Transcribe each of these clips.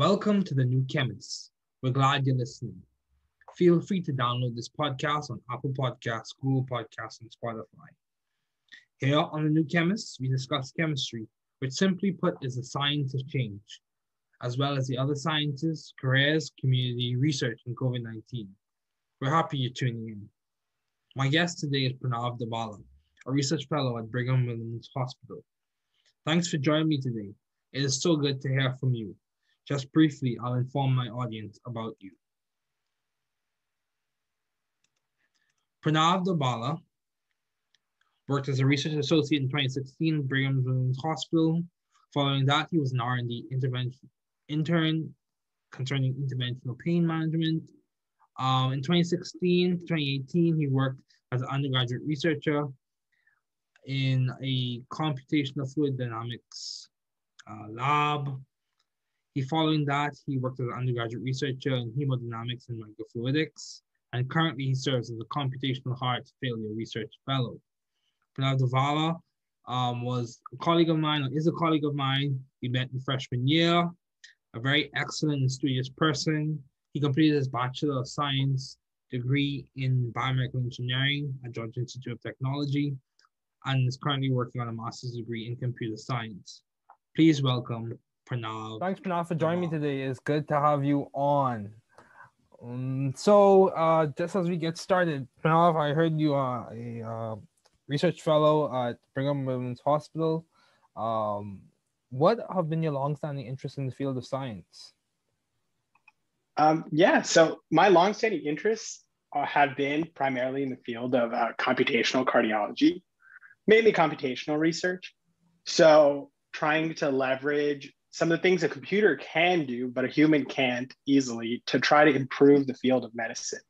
Welcome to the new Chemist. We're glad you're listening. Feel free to download this podcast on Apple Podcasts, Google Podcasts, and Spotify. Here on the new Chemist, we discuss chemistry, which simply put is the science of change, as well as the other sciences, careers, community, research, and COVID-19. We're happy you're tuning in. My guest today is Pranav Dorbala, a research fellow at Brigham Hospital. Thanks for joining me today. It is so good to hear from you. Just briefly, I'll inform my audience about you. Pranav Dorbala worked as a research associate in 2016 at Brigham Hospital. Following that, he was an R&D intern concerning interventional pain management. In 2016 to 2018, he worked as an undergraduate researcher in a computational fluid dynamics lab. Following that, he worked as an undergraduate researcher in hemodynamics and microfluidics, and currently he serves as a computational heart failure research fellow. Pranav Dorbala was a colleague of mine, or is a colleague of mine. We met in freshman year, a very excellent and studious person. He completed his Bachelor of Science degree in biomedical engineering at Georgia Institute of Technology, and is currently working on a master's degree in computer science. Please welcome Pranav. Thanks, Pranav, for joining me today. It's good to have you on. Just as we get started, Pranav, I heard you are a research fellow at Brigham Women's Hospital. What have been your longstanding interests in the field of science? So my longstanding interests have been primarily in the field of computational cardiology, mainly computational research. So trying to leverage some of the things a computer can do, but a human can't easily, to try to improve the field of medicine.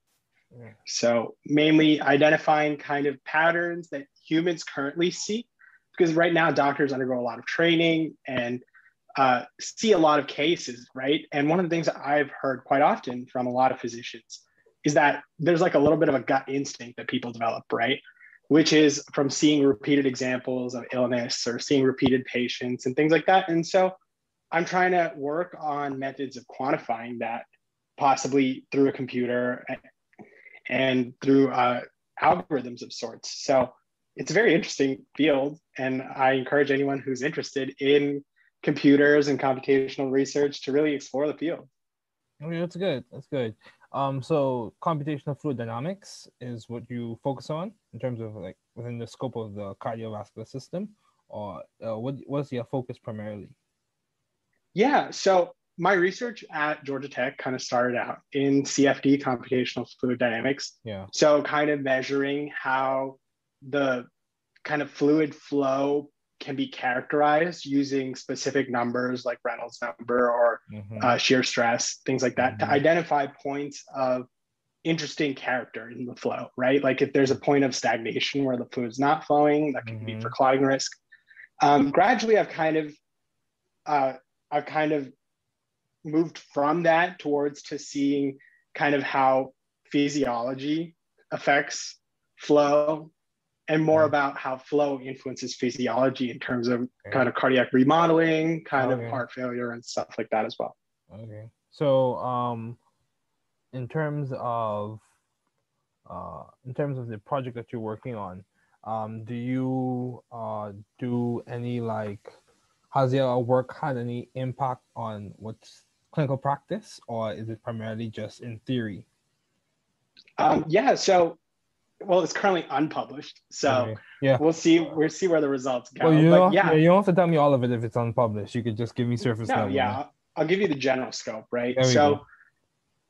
Yeah. So mainly identifying kind of patterns that humans currently see, because right now doctors undergo a lot of training and see a lot of cases, right? And one of the things that I've heard quite often from a lot of physicians is that there's like a little bit of a gut instinct that people develop, right? Which is from seeing repeated examples of illness or seeing repeated patients and things like that. And so I'm trying to work on methods of quantifying that, possibly through a computer and through algorithms of sorts. So it's a very interesting field, and I encourage anyone who's interested in computers and computational research to really explore the field. Okay, that's good. That's good. So computational fluid dynamics is what you focus on in terms of like within the scope of the cardiovascular system, or what's your focus primarily? Yeah, so my research at Georgia Tech kind of started out in CFD, computational fluid dynamics. Yeah. So kind of measuring how the kind of fluid flow can be characterized using specific numbers like Reynolds number or shear stress, things like that, to identify points of interesting character in the flow, right? Like if there's a point of stagnation where the fluid's not flowing, that can be for clotting risk. Gradually, I've kind of moved from that towards to seeing kind of how physiology affects flow, and more about how flow influences physiology in terms of kind of cardiac remodeling, kind of heart failure and stuff like that as well. Okay. So in terms of the project that you're working on, do you do any has your work had any impact on what's clinical practice, or is it primarily just in theory? Well, it's currently unpublished, so we'll see where the results go. Well, you don't have to tell me all of it if it's unpublished. You could just give me surface level. Yeah, I'll give you the general scope, right? So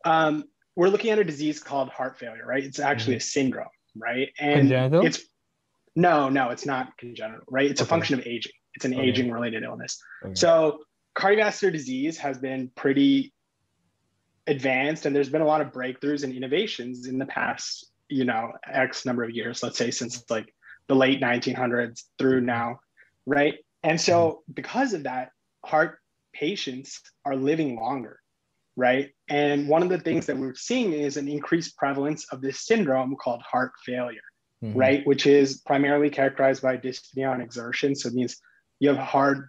we're looking at a disease called heart failure, right? It's actually a syndrome, right? And congenital? No, it's not congenital, right? It's a function of aging. It's an aging-related illness. So cardiovascular disease has been pretty advanced, and there's been a lot of breakthroughs and innovations in the past, X number of years, let's say since like the late 1900s through now, right? And so because of that, heart patients are living longer, right? And one of the things that we're seeing is an increased prevalence of this syndrome called heart failure, right? Which is primarily characterized by dyspnea on exertion. So it means you have hard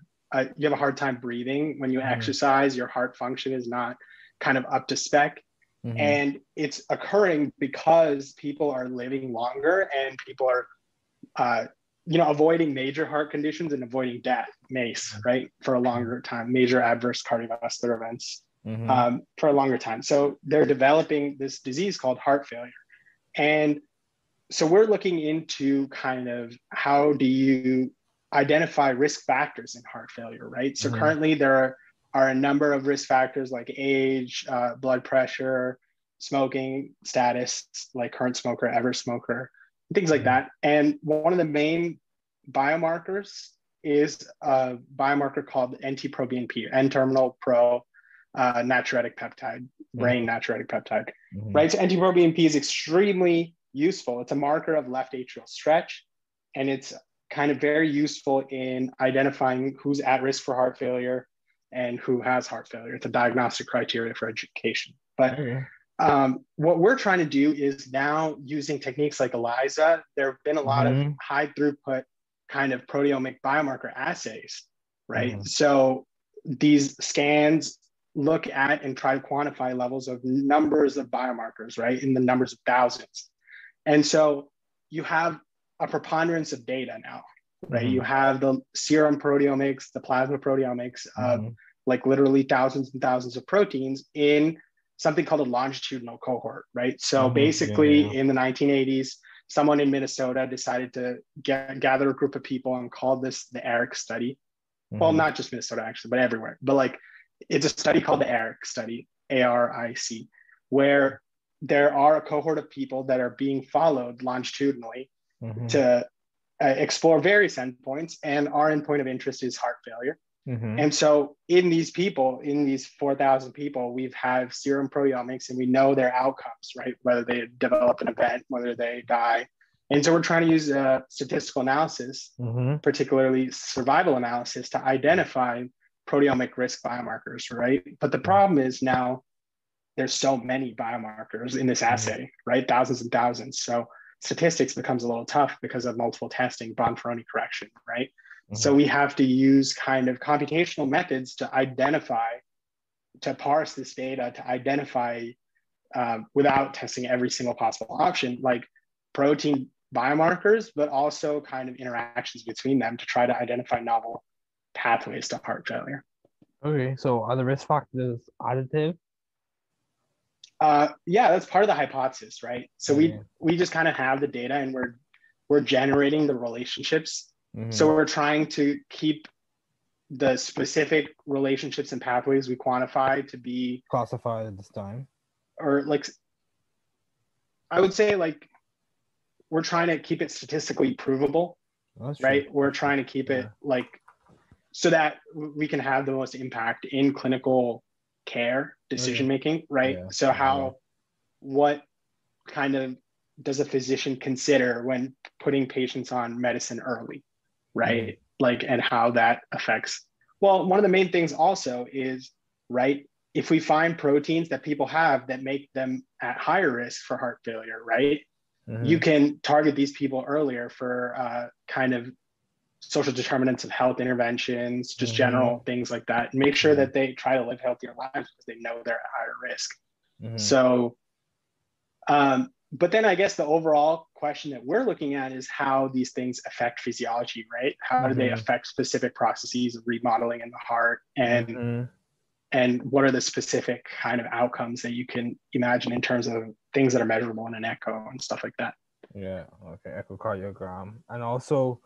you have a hard time breathing. When you exercise, your heart function is not kind of up to spec. And it's occurring because people are living longer and people are, avoiding major heart conditions and avoiding death, MACE, right, for a longer time, major adverse cardiovascular events for a longer time. So they're developing this disease called heart failure. And so we're looking into kind of how do you identify risk factors in heart failure, right? So currently there are a number of risk factors like age, blood pressure, smoking status, like current smoker, ever smoker, things like that. And one of the main biomarkers is a biomarker called NT-proBNP, N-terminal pro natriuretic peptide, brain natriuretic peptide, right? So NT-proBNP is extremely useful. It's a marker of left atrial stretch, and it's kind of very useful in identifying who's at risk for heart failure and who has heart failure. It's a diagnostic criteria for education. But what we're trying to do is now using techniques like ELISA, there have been a lot of high throughput kind of proteomic biomarker assays, right? So these scans look at and try to quantify levels of numbers of biomarkers, right? In the numbers of thousands. And so you have a preponderance of data now, right? You have the serum proteomics, the plasma proteomics of like literally thousands and thousands of proteins in something called a longitudinal cohort, right? So basically in the 1980s, someone in Minnesota decided to gather a group of people and called this the ERIC study. Well, not just Minnesota actually, but everywhere. But like it's a study called the ERIC study, ARIC, where there are a cohort of people that are being followed longitudinally to explore various endpoints, and our endpoint of interest is heart failure. And so in these people, in these 4,000 people, we've had serum proteomics and we know their outcomes, right? Whether they develop an event, whether they die. And so we're trying to use statistical analysis, particularly survival analysis, to identify proteomic risk biomarkers, right? But the problem is now there's so many biomarkers in this assay, right? Thousands and thousands. So statistics becomes a little tough because of multiple testing, Bonferroni correction, right? So we have to use kind of computational methods to identify, to parse this data, to identify without testing every single possible option, like protein biomarkers, but also kind of interactions between them to try to identify novel pathways to heart failure. Okay, so are the risk factors additive? Yeah, that's part of the hypothesis, right? So we just kind of have the data and we're generating the relationships. So we're trying to keep the specific relationships and pathways we quantify to be classified at this time, or like I would say like we're trying to keep it statistically provable, right? We're trying to keep it like so that we can have the most impact in clinical care decision making, right? So what kind of does a physician consider when putting patients on medicine early, right? Like, and how that affects. Well, one of the main things also is, right, if we find proteins that people have that make them at higher risk for heart failure, right? You can target these people earlier for kind of social determinants of health interventions, just general things like that, and make sure that they try to live healthier lives because they know they're at higher risk. So, but then I guess the overall question that we're looking at is how these things affect physiology, right? How do they affect specific processes of remodeling in the heart, and what are the specific kind of outcomes that you can imagine in terms of things that are measurable in an echo and stuff like that? Yeah, okay, echocardiogram. And also,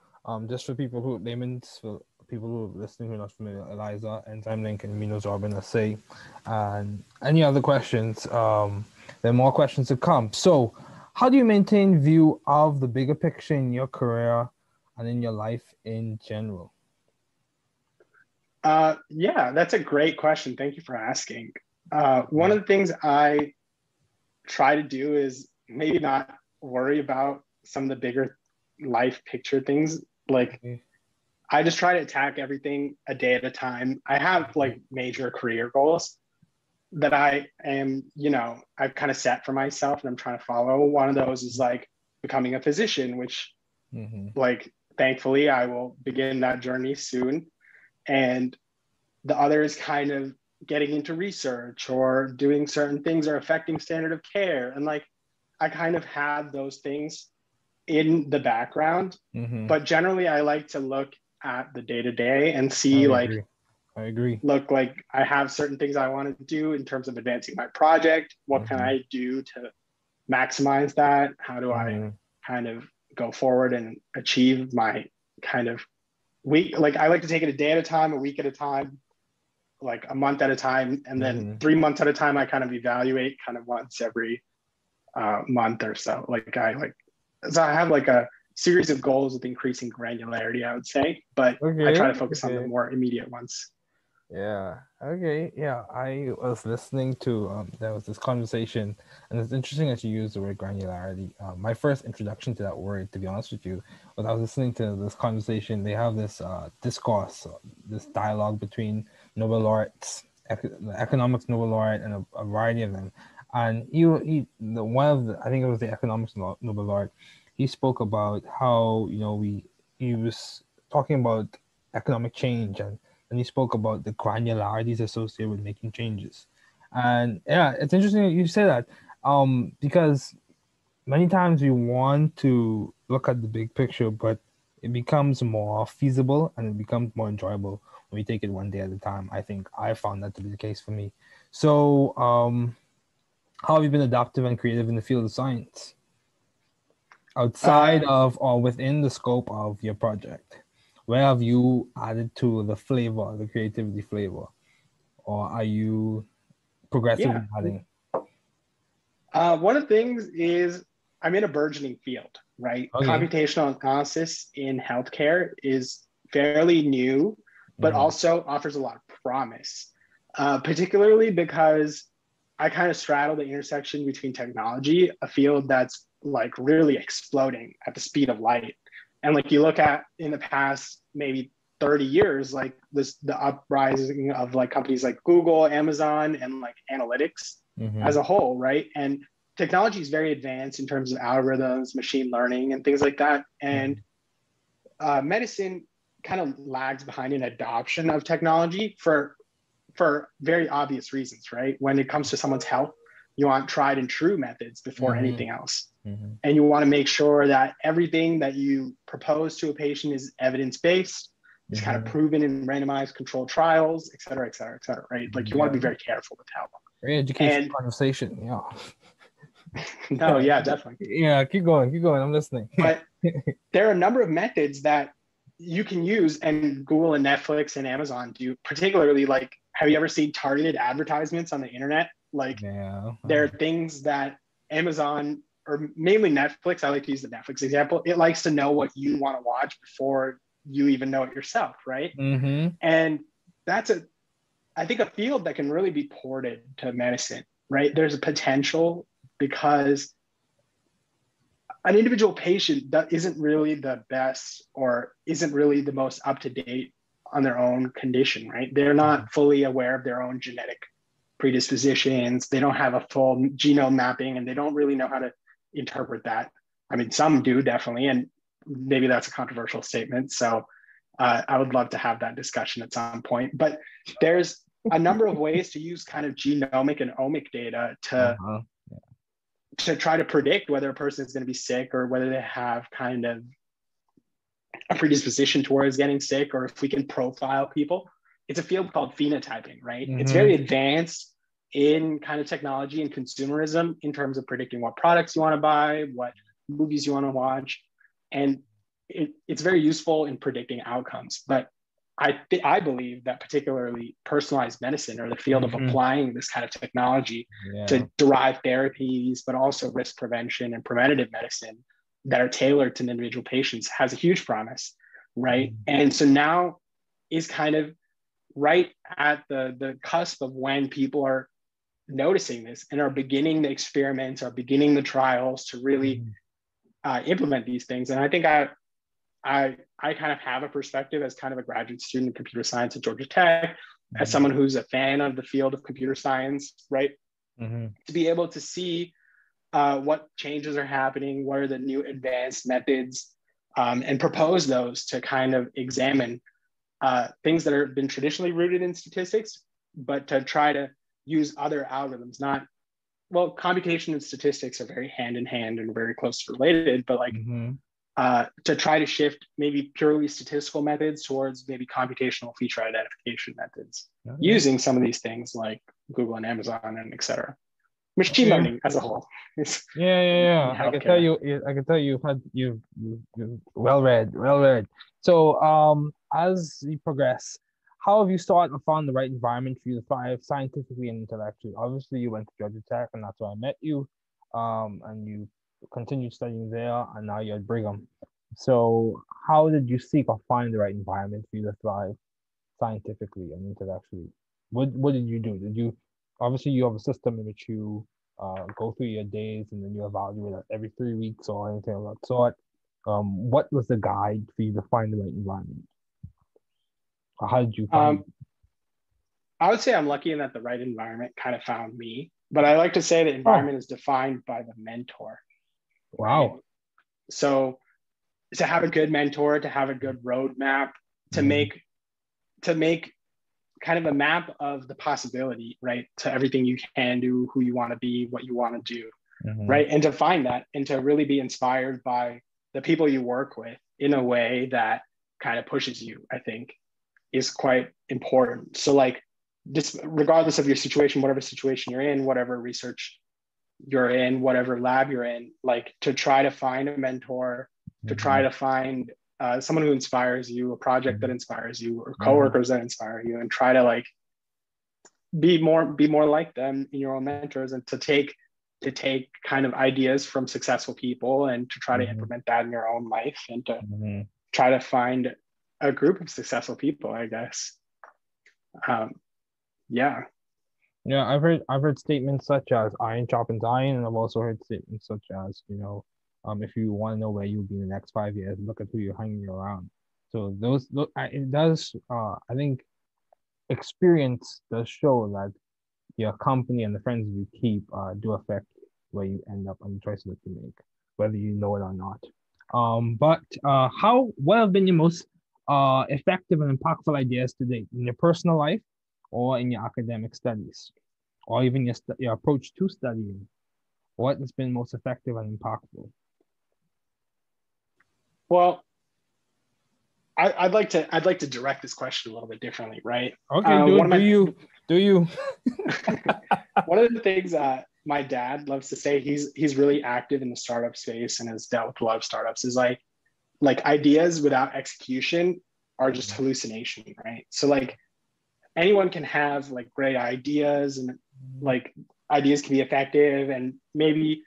just for people who, for people who are listening who are not familiar, ELISA, enzyme link, and immunosorbent assay, and any other questions, there are more questions to come. So, how do you maintain view of the bigger picture in your career and in your life in general? Yeah, that's a great question. Thank you for asking. One of the things I try to do is maybe not worry about some of the bigger life picture things. Like, I just try to attack everything a day at a time. I have like major career goals that I am, I've kind of set for myself and I'm trying to follow. One of those is like becoming a physician, which like, thankfully I will begin that journey soon. and the other is kind of getting into research or doing certain things or affecting standard of care. And like, I kind of have those things in the background, but generally I like to look at the day to day and see I agree. Look, like I have certain things I want to do in terms of advancing my project. What can I do to maximize that? How do I kind of go forward and achieve my kind of week? Like I like to take it a day at a time, a week at a time, like a month at a time, and then 3 months at a time. I kind of evaluate kind of once every month or so. So I have like a series of goals with increasing granularity, I would say, but I try to focus on the more immediate ones. Yeah. Okay. Yeah. I was listening to there was this conversation, and it's interesting that you use the word granularity. My first introduction to that word, to be honest with you, was I was listening to this conversation. They have this discourse, this dialogue between Nobel laureates, the economics Nobel laureate, and a variety of them. And I think it was the economics Nobel laureate. He spoke about how he was talking about economic change, and he spoke about the granularities associated with making changes. And yeah, it's interesting that you say that, because many times we want to look at the big picture, but it becomes more feasible and it becomes more enjoyable when we take it one day at a time. I think I found that to be the case for me. So how have you been adaptive and creative in the field of science outside of or within the scope of your project? Where have you added to the flavor, the creativity flavor? Or are you progressively adding? One of the things is I'm in a burgeoning field, right? Okay. Computational analysis in healthcare is fairly new, but also offers a lot of promise, particularly because I kind of straddle the intersection between technology, a field that's like really exploding at the speed of light. And like you look at in the past maybe 30 years, like the uprising of like companies like Google, Amazon, and like analytics as a whole, right? And technology is very advanced in terms of algorithms, machine learning, and things like that. And medicine kind of lags behind in adoption of technology for very obvious reasons, right? When it comes to someone's health, you want tried and true methods before anything else. And you want to make sure that everything that you propose to a patient is evidence-based, is kind of proven in randomized controlled trials, et cetera, right? Like you want to be very careful with how. Very educational conversation, yeah. No, yeah, definitely. Yeah, keep going, I'm listening. But there are a number of methods that you can use, and Google and Netflix and Amazon do, particularly like, have you ever seen targeted advertisements on the internet? Like there are things that Amazon, or mainly Netflix, I like to use the Netflix example, it likes to know what you want to watch before you even know it yourself, right? And that's I think a field that can really be ported to medicine, right? There's a potential because an individual patient that isn't really the best or isn't really the most up to date on their own condition, right? They're not fully aware of their own genetic predispositions. They don't have a full genome mapping, and they don't really know how to interpret that. I mean, some do definitely, and maybe that's a controversial statement. So I would love to have that discussion at some point. But there's a number of ways to use kind of genomic and omic data to try to predict whether a person is going to be sick or whether they have kind of a predisposition towards getting sick, or if we can profile people. It's a field called phenotyping, right? It's very advanced in kind of technology and consumerism in terms of predicting what products you want to buy, what movies you want to watch. And it's very useful in predicting outcomes. But I believe that particularly personalized medicine, or the field of applying this kind of technology to derive therapies, but also risk prevention and preventative medicine that are tailored to individual patients, has a huge promise, right? And so now is kind of right at the cusp of when people are noticing this and are beginning the experiments, are beginning the trials to really implement these things. And I think I kind of have a perspective as kind of a graduate student in computer science at Georgia Tech, as someone who's a fan of the field of computer science, right? To be able to see what changes are happening, what are the new advanced methods, and propose those to kind of examine things that have been traditionally rooted in statistics, but to try to use other algorithms, not, well, computation and statistics are very hand in hand and very close related, but like to try to shift maybe purely statistical methods towards maybe computational feature identification methods using some of these things like Google and Amazon and et cetera. Machine learning as a whole. Yeah. I can tell you. You've well read. So as you progress, how have you started and found the right environment for you to thrive scientifically and intellectually? Obviously, you went to Georgia Tech, and that's where I met you. And you continued studying there, and now you're at Brigham. So how did you seek or find the right environment for you to thrive scientifically and intellectually? What did you do? Did you obviously you have a system in which you go through your days and then you evaluate it every 3 weeks or anything of that sort? What was the guide for you to find the right environment? Or how did you find it? I would say I'm lucky in that the right environment kind of found me, but I like to say the environment is defined by the mentor. Wow. Right? So to have a good mentor, to have a good roadmap, to make kind of a map of the possibility, right? To everything you can do, who you want to be, what you want to do, right? And to find that and to really be inspired by the people you work with in a way that kind of pushes you, I think is quite important. So like just regardless of your situation, whatever situation you're in, whatever research you're in, whatever lab you're in, like to try to find a mentor, to try to find someone who inspires you, a project that inspires you, or coworkers that inspire you, and try to like be more like them in your own mentors, and to take kind of ideas from successful people and to try to implement that in your own life, and to try to find a group of successful people, I guess. Yeah, I've heard statements such as iron sharpens iron, and I've also heard statements such as, if you want to know where you'll be in the next 5 years, look at who you're hanging around. So it does, I think experience does show that your company and the friends you keep do affect where you end up and the choices that you make, whether you know it or not. What have been your most effective and impactful ideas to date in your personal life or in your academic studies, or even your approach to studying? What has been most effective and impactful? Well, I'd like to direct this question a little bit differently, right? Okay, do you? One of the things my dad loves to say, he's really active in the startup space and has dealt with a lot of startups, is like ideas without execution are just hallucination, right? So like anyone can have like great ideas, and like ideas can be effective, and maybe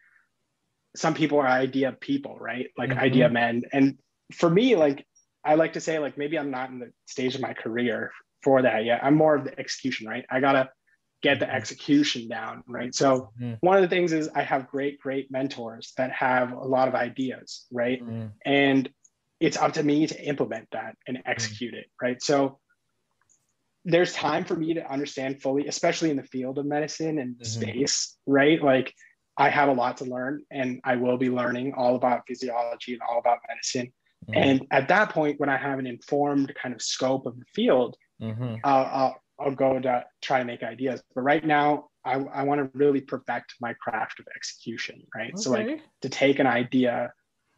some people are idea people, right? Like idea men. And for me, like I like to say, like maybe I'm not in the stage of my career for that yet. I'm more of the execution, right? I gotta get the execution down, right? So one of the things is I have great mentors that have a lot of ideas, right? And it's up to me to implement that and execute it, right? So there's time for me to understand fully, especially in the field of medicine and space, right? Like I have a lot to learn, and I will be learning all about physiology and all about medicine. And at that point, when I have an informed kind of scope of the field, I'll go to try to make ideas. But right now, I want to really perfect my craft of execution, right? Okay. So like to take an idea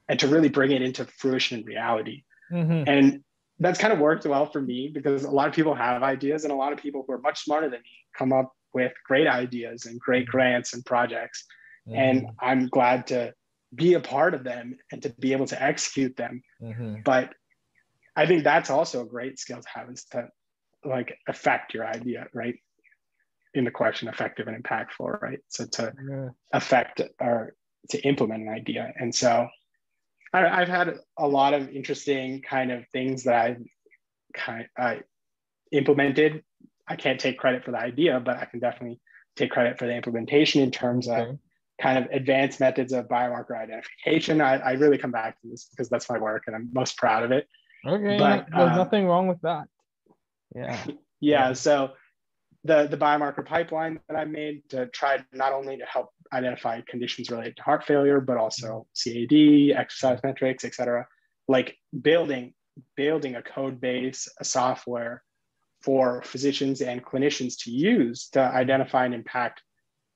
and to really bring it into fruition and reality. And that's kind of worked well for me, because a lot of people have ideas, and a lot of people who are much smarter than me come up with great ideas and great grants and projects. And I'm glad to be a part of them and to be able to execute them. But I think that's also a great skill to have, is to like affect your idea, right? In the question, effective and impactful, right? So to affect or to implement an idea. And so I've had a lot of interesting kind of things that I implemented. I can't take credit for the idea, but I can definitely take credit for the implementation in terms of kind of advanced methods of biomarker identification. I really come back to this because that's my work and I'm most proud of it. Okay, but there's nothing wrong with that. Yeah. So the biomarker pipeline that I made to try not only to help identify conditions related to heart failure, but also CAD, exercise metrics, et cetera, like building building a code base, a software for physicians and clinicians to use to identify and impact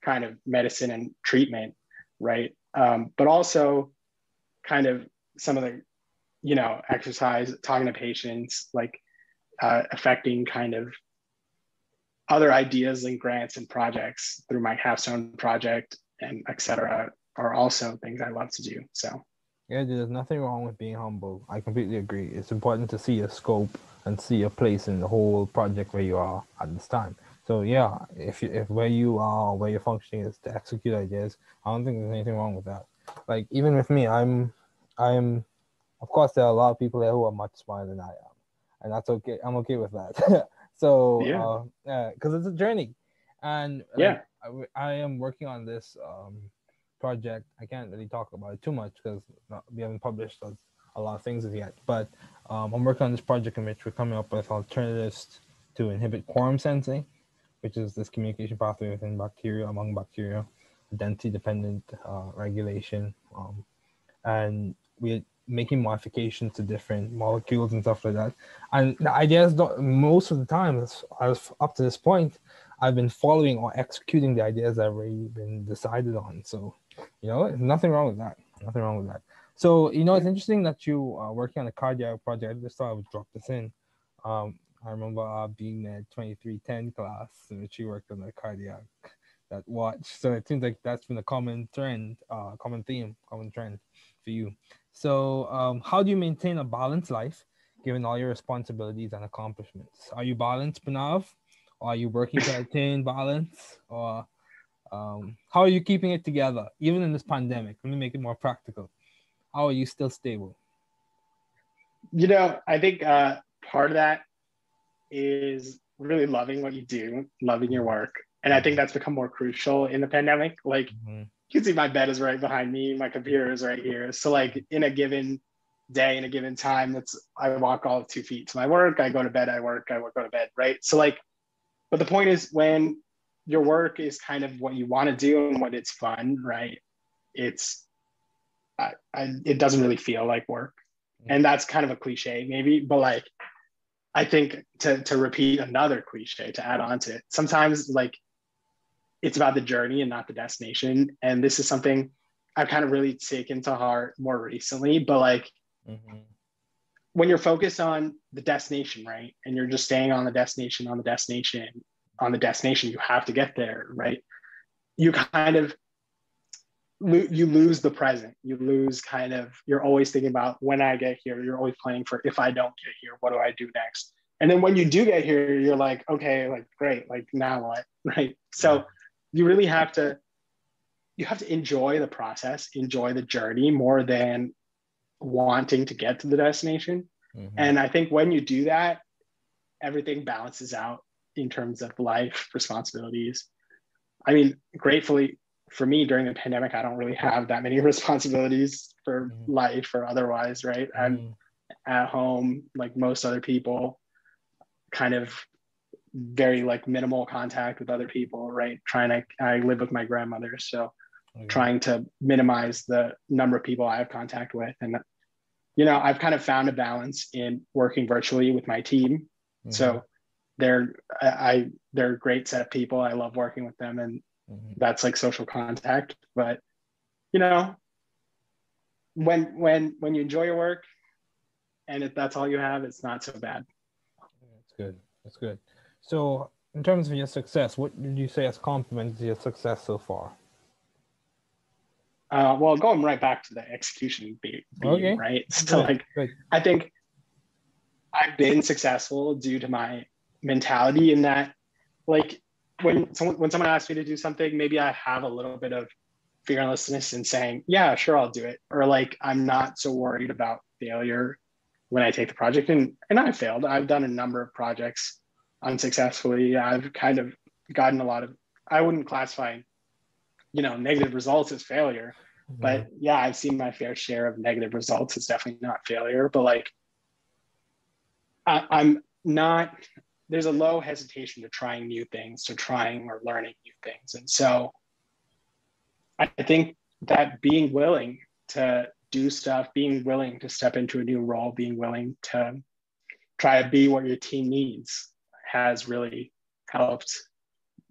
kind of medicine and treatment, right? But also kind of some of the, exercise, talking to patients, like affecting kind of other ideas and grants and projects through my capstone project and et cetera are also things I love to do. So yeah, there's nothing wrong with being humble. I completely agree. It's important to see your scope and see your place in the whole project where you are at this time. So yeah, if where you are, where your functioning is to execute ideas, I don't think there's anything wrong with that. Like even with me, I'm of course there are a lot of people there who are much smarter than I am, and that's okay. I'm okay with that. So because it's a journey, and like, I am working on this project. I can't really talk about it too much because we haven't published a lot of things as yet. But I'm working on this project in which we're coming up with alternatives to inhibit quorum sensing, which is this communication pathway within bacteria, among bacteria, density-dependent regulation, and we're making modifications to different molecules and stuff like that. And the ideas, most of the time, as up to this point, I've been following or executing the ideas that have already been decided on. So, there's nothing wrong with that. Nothing wrong with that. So, it's interesting that you are working on a cardiac project. I just thought I would drop this in. I remember being at 2310 class in which you worked on the cardiac that watch. So it seems like that's been a common trend, common theme, common trend for you. So how do you maintain a balanced life given all your responsibilities and accomplishments? Are you balanced, Pranav? Or are you working to attain balance? Or how are you keeping it together, even in this pandemic? Let me make it more practical. How are you still stable? I think part of that is really loving what you do, loving your work. And I think that's become more crucial in the pandemic. Like, you can see my bed is right behind me, my computer is right here. So like in a given day, in a given time, I walk all 2 feet to my work, I go to bed, I work, go to bed, right? So like, but the point is when your work is kind of what you want to do and when it's fun, right? It doesn't really feel like work. And that's kind of a cliche maybe, but like, I think to repeat another cliche to add on to it, sometimes like it's about the journey and not the destination. And this is something I've kind of really taken to heart more recently, but like when you're focused on the destination, right? And you're just staying on the destination, you have to get there, right? You kind of, you lose the present. You lose kind of, you're always thinking about when I get here, you're always planning for if I don't get here, what do I do next? And then when you do get here, you're like, okay, like great, like now what, right? So you really have to enjoy the process, enjoy the journey more than wanting to get to the destination. And I think when you do that, everything balances out in terms of life, responsibilities. I mean, gratefully for me during the pandemic, I don't really have that many responsibilities for life or otherwise, right? I'm at home like most other people, kind of very like minimal contact with other people, right? I live with my grandmother, so trying to minimize the number of people I have contact with. And, I've kind of found a balance in working virtually with my team. So they're a great set of people. I love working with them, and that's like social contact. But, when you enjoy your work and if that's all you have, it's not so bad. That's good. So in terms of your success, what did you say has complemented your success so far? Well, going right back to the execution being right. So I think I've been successful due to my mentality in that, like when someone asks me to do something, maybe I have a little bit of fearlessness in saying, yeah, sure, I'll do it. Or like, I'm not so worried about failure when I take the project. And I've failed. I've done a number of projects unsuccessfully. I've kind of gotten a lot of, I wouldn't classify, negative results as failure. But yeah, I've seen my fair share of negative results. It's definitely not failure. But like, I'm not, there's a low hesitation to trying new things, to trying or learning new things. And so I think that being willing to do stuff, being willing to step into a new role, being willing to try to be what your team needs has really helped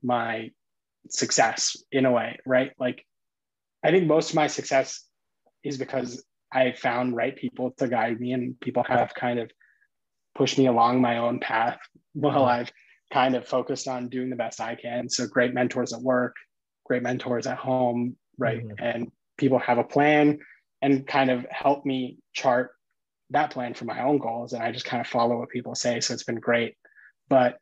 my success in a way, right? Like, I think most of my success is because I found right people to guide me, and people have kind of pushed me along my own path while I've kind of focused on doing the best I can. So great mentors at work, great mentors at home, right? And people have a plan and kind of help me chart that plan for my own goals. And I just kind of follow what people say. So it's been great. But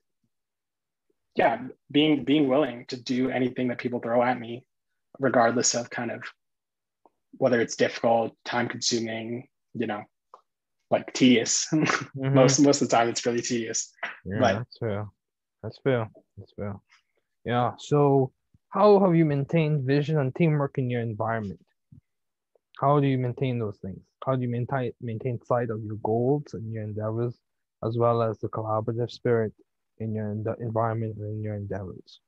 yeah, being willing to do anything that people throw at me, regardless of kind of whether it's difficult, time consuming, you know, like tedious. Most of the time it's really tedious. Yeah, but that's fair. That's fair. That's fair. Yeah. So how have you maintained vision and teamwork in your environment? How do you maintain those things? How do you maintain sight of your goals and your endeavors, as well as the collaborative spirit in your environment and in your endeavors?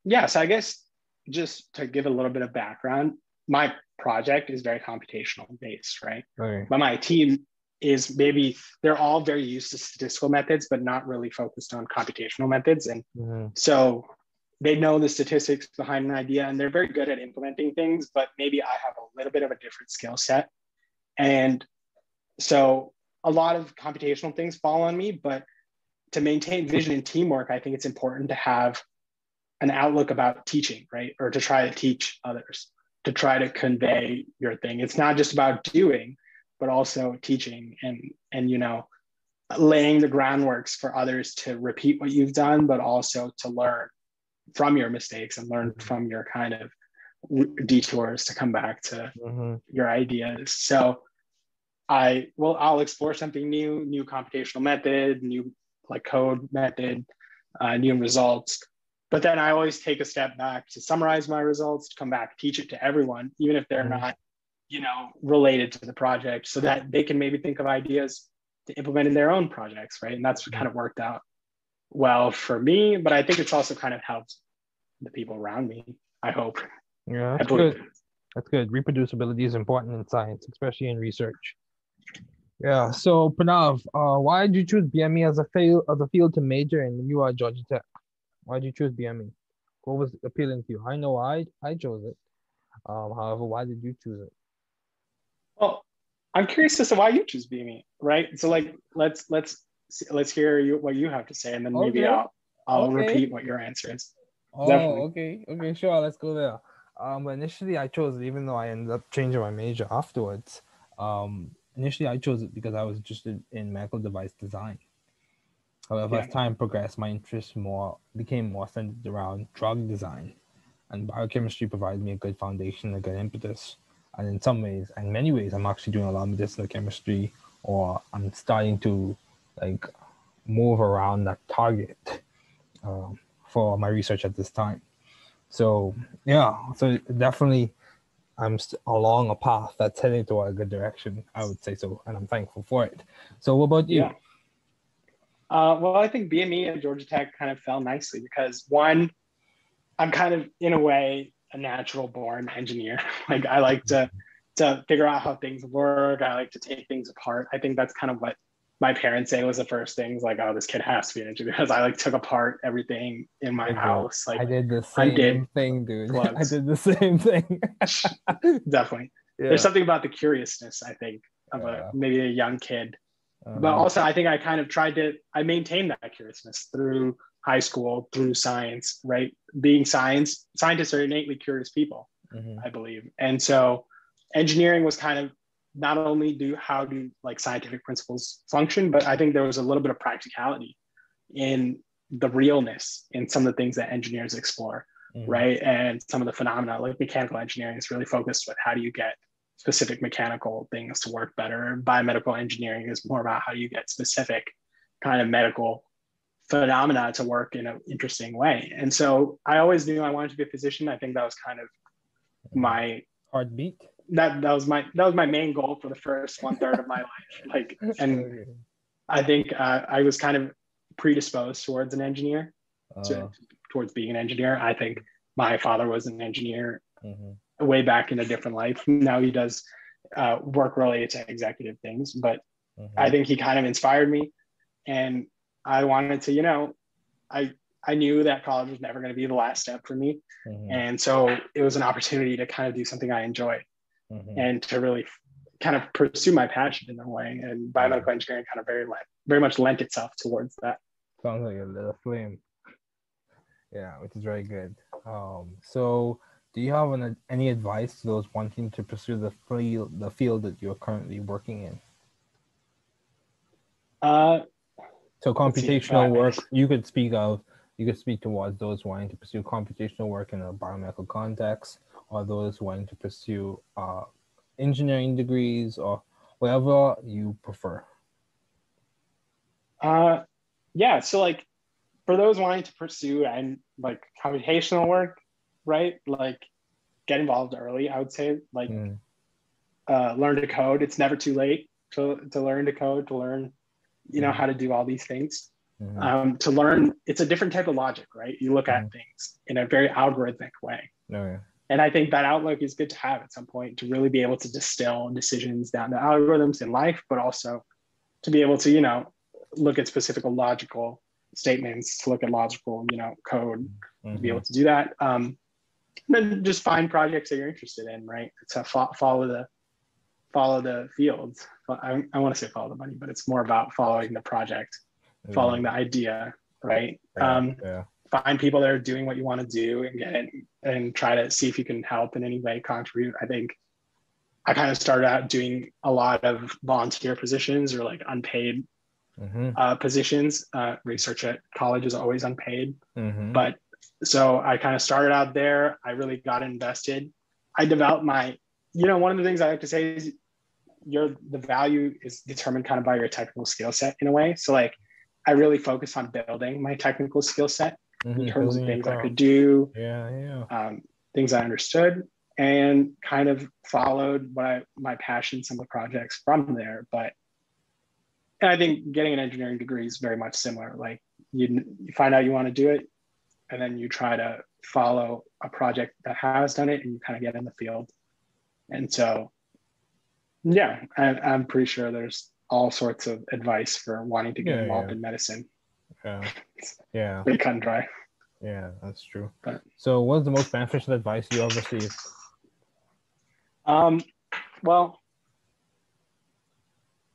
Yeah, so I guess just to give a little bit of background, my project is very computational based, right? Okay. But my team is they're all very used to statistical methods, but not really focused on computational methods. And so they know the statistics behind an idea, and they're very good at implementing things, but maybe I have a little bit of a different skill set. And so a lot of computational things fall on me, but to maintain vision and teamwork, I think it's important to have an outlook about teaching, right? Or to try to teach others, to try to convey your thing. It's not just about doing, but also teaching and you know, laying the groundworks for others to repeat what you've done, but also to learn from your mistakes and learn from your kind of detours to come back to your ideas. So I'll explore something new computational method, new like code method, new results. But then I always take a step back to summarize my results, to come back, teach it to everyone, even if they're not, you know, related to the project, so that they can maybe think of ideas to implement in their own projects, right? And that's kind of worked out well for me, but I think it's also kind of helped the people around me, I hope. Yeah, that's good. That's good. Reproducibility is important in science, especially in research. Yeah. So Pranav, why did you choose BME as a field to major in? You are Georgia Tech. Why did you choose BME? What was appealing to you? I know I chose it. However, why did you choose it? Well, I'm curious as to why you choose BME, right? So like let's hear what you have to say, and then maybe I'll repeat what your answer is. Oh, definitely. Okay, sure. Let's go there. But initially I chose it, even though I ended up changing my major afterwards. Initially I chose it because I was interested in medical device design. However, as time progressed, my interest became more centered around drug design, and biochemistry provided me a good foundation, a good impetus. And in many ways, I'm actually doing a lot of medicinal chemistry, or I'm starting to like move around that target for my research at this time. So definitely I'm along a path that's heading toward a good direction, I would say so, and I'm thankful for it. So what about you? Well, I think BME and Georgia Tech kind of fell nicely because one, I'm kind of in a way a natural born engineer. Like I like to figure out how things work. I like to take things apart. I think that's kind of what my parents say was the first things, like, oh, this kid has to be an engineer, because I like took apart everything in my house. Like I did the same thing, dude. I did the same thing. Definitely. Yeah. There's something about the curiousness, I think, of maybe a young kid. But also I think I kind of I maintained that curiousness through high school, through science, right? Being scientists are innately curious people, I believe. And so engineering was kind of not only how do like scientific principles function, but I think there was a little bit of practicality in the realness in some of the things that engineers explore, right? And some of the phenomena, like mechanical engineering is really focused with how do you get specific mechanical things to work better. Biomedical engineering is more about how do you get specific kind of medical phenomena to work in an interesting way. And so I always knew I wanted to be a physician. I think that was kind of my heartbeat. That was my main goal for the first 1/3 of my life. And I think I was kind of predisposed towards an engineer, towards being an engineer. I think my father was an engineer. way back in a different life. Now he does work related to executive things, but I think he kind of inspired me, and I wanted to, I knew that college was never going to be the last step for me. And so it was an opportunity to kind of do something I enjoy and to really kind of pursue my passion in a way. And biomedical engineering kind of very much lent itself towards that. Sounds like a little flame. Yeah, which is very good. So do you have any advice to those wanting to pursue the field that you're currently working in? So computational work, you could speak towards those wanting to pursue computational work in a biomedical context, or those wanting to pursue engineering degrees, or whatever you prefer. Yeah, so like for those wanting to pursue and like computational work, right? Like get involved early, I would say. Like learn to code. It's never too late to learn to code, to learn how to do all these things. To learn, it's a different type of logic, right? You look at things in a very algorithmic way. And I think that outlook is good to have at some point, to really be able to distill decisions down to algorithms in life, but also to be able to, look at specific logical statements, to look at logical, code, to be able to do that. Then just find projects that you're interested in, right? To follow the fields. I want to say follow the money, but it's more about following the project, following the idea, right? Find people that are doing what you want to do and try to see if you can help in any way, contribute. I think I kind of started out doing a lot of volunteer positions or like unpaid positions. Research at college is always unpaid, but so I kind of started out there. I really got invested. I developed one of the things I like to say is the value is determined kind of by your technical skill set in a way. So like I really focused on building my technical skill set in terms of things I could do, things I understood, and kind of followed my passions and the projects from there. And I think getting an engineering degree is very much similar. Like you find out you want to do it, and then you try to follow a project that has done it, and you kind of get in the field. And so, yeah, I'm pretty sure there's all sorts of advice for wanting to get involved in medicine. Yeah. Pretty cut and dry. Yeah, that's true. So what's the most beneficial advice you ever received? Well,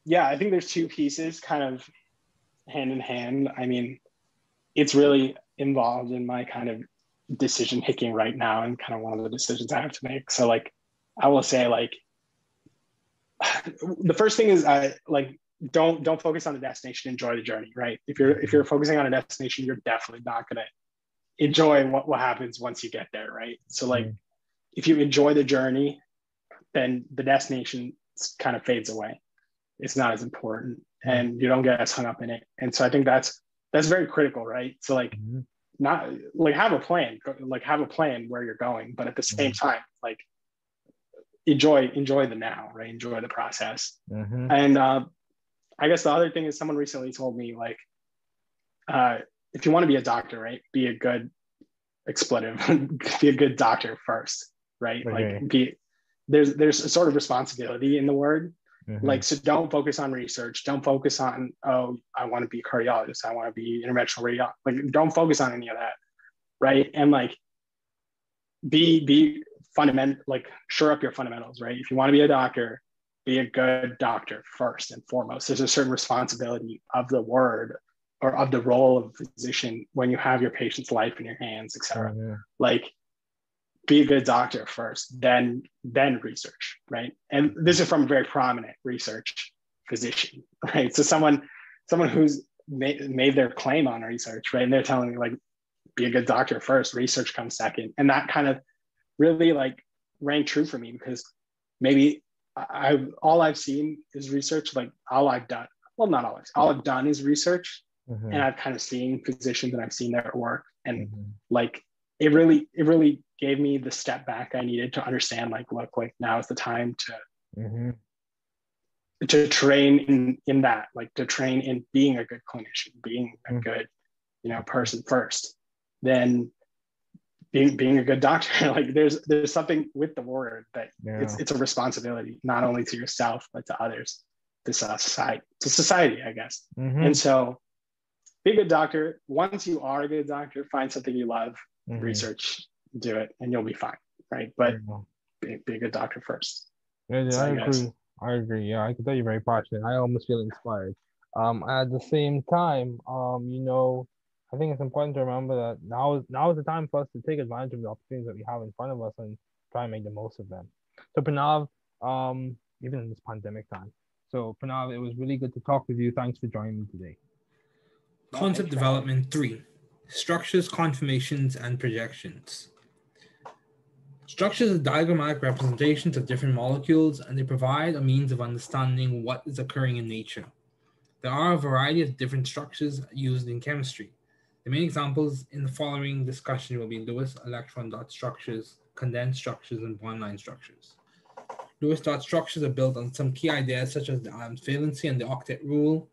yeah, I think there's two pieces kind of hand in hand. I mean, it's really involved in my kind of decision making right now and kind of one of the decisions I have to make. So like, I will say like, the first thing is don't focus on the destination, enjoy the journey, right? If you're focusing on a destination, you're definitely not going to enjoy what happens once you get there, right? So like, if you enjoy the journey, then the destination kind of fades away. It's not as important, and you don't get as hung up in it. And so I think that's very critical, right? So like, not like have a plan where you're going, but at the same time, like enjoy the now, right? Enjoy the process. And I guess the other thing is someone recently told me like, if you want to be a doctor, right, be a good expletive, be a good doctor first, right? Like there's a sort of responsibility in the word. Like, so don't focus on research. Don't focus on, oh, I want to be a cardiologist. I want to be interventional radiologist. Like, don't focus on any of that, right? And like, be fundamental, like shore up your fundamentals, right? If you want to be a doctor, be a good doctor first and foremost. There's a certain responsibility of the word or of the role of physician when you have your patient's life in your hands, et cetera. Like, be a good doctor first, then research, right? And this is from a very prominent research physician, right? So someone who's made their claim on research, right? And they're telling me like, be a good doctor first, research comes second. And that kind of really like rang true for me, because maybe all I've seen is research. Like all I've done is research. And I've kind of seen physicians and I've seen their work, and like, it really gave me the step back I needed to understand, like, look, like now is the time to train in that, like to train in being a good clinician, being a good, person first, then being a good doctor. Like there's something with the word that Yeah. it's a responsibility, not only to yourself, but to others, to society, I guess. And so be a good doctor. Once you are a good doctor, find something you love, research, do it, and you'll be fine, right? But be a good doctor first. Yeah, So I agree. I agree. Yeah, I can tell you're very passionate. I almost feel inspired. At the same time, I think it's important to remember that now is the time for us to take advantage of the opportunities that we have in front of us and try and make the most of them. So Pranav, even in this pandemic time. So Pranav, it was really good to talk with you. Thanks for joining me today. Concept development 3. Structures, conformations, and projections. Structures are diagrammatic representations of different molecules, and they provide a means of understanding what is occurring in nature. There are a variety of different structures used in chemistry. The main examples in the following discussion will be Lewis electron dot structures, condensed structures, and bond-line structures. Lewis dot structures are built on some key ideas such as the atom's valency and the octet rule.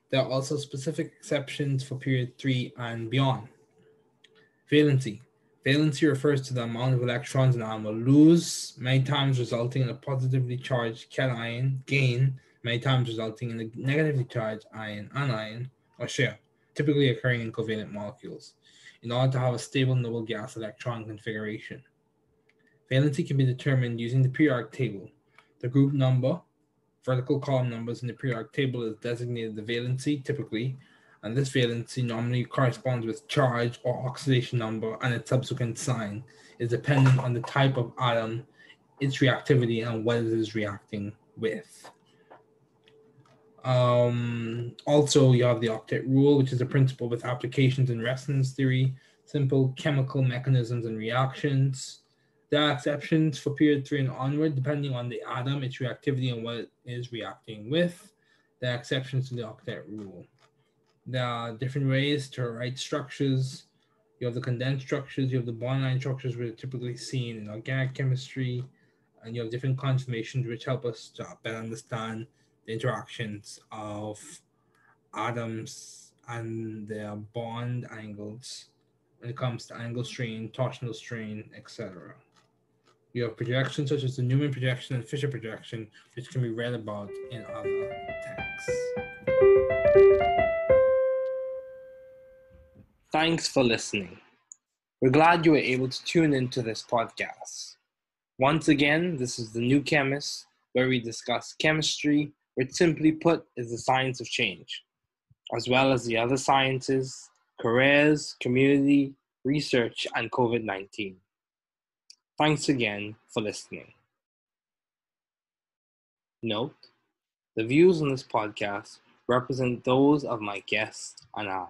There are also specific exceptions for period 3 and beyond. Valency. Valency refers to the amount of electrons an atom will lose, many times resulting in a positively charged cation gain, many times resulting in a negatively charged anion, or share, typically occurring in covalent molecules, in order to have a stable noble gas electron configuration. Valency can be determined using the periodic table. The group number, vertical column numbers in the periodic table is designated the valency, typically, and this valency normally corresponds with charge or oxidation number, and its subsequent sign is dependent on the type of atom, its reactivity, and what it is reacting with. Also, you have the octet rule, which is a principle with applications in resonance theory, simple chemical mechanisms and reactions. There are exceptions for period 3 and onward, depending on the atom, its reactivity, and what it is reacting with. There are exceptions to the octet rule. There are different ways to write structures. You have the condensed structures, you have the bond-line structures, which are typically seen in organic chemistry, and you have different conformations which help us to better understand the interactions of atoms and their bond angles when it comes to angle strain, torsional strain, etc. You have projections such as the Newman projection and Fisher projection, which can be read about in other texts. Thanks for listening. We're glad you were able to tune into this podcast. Once again, this is The New Chemist, where we discuss chemistry, which simply put is the science of change, as well as the other sciences, careers, community, research, and COVID-19. Thanks again for listening. Note, the views on this podcast represent those of my guests and I.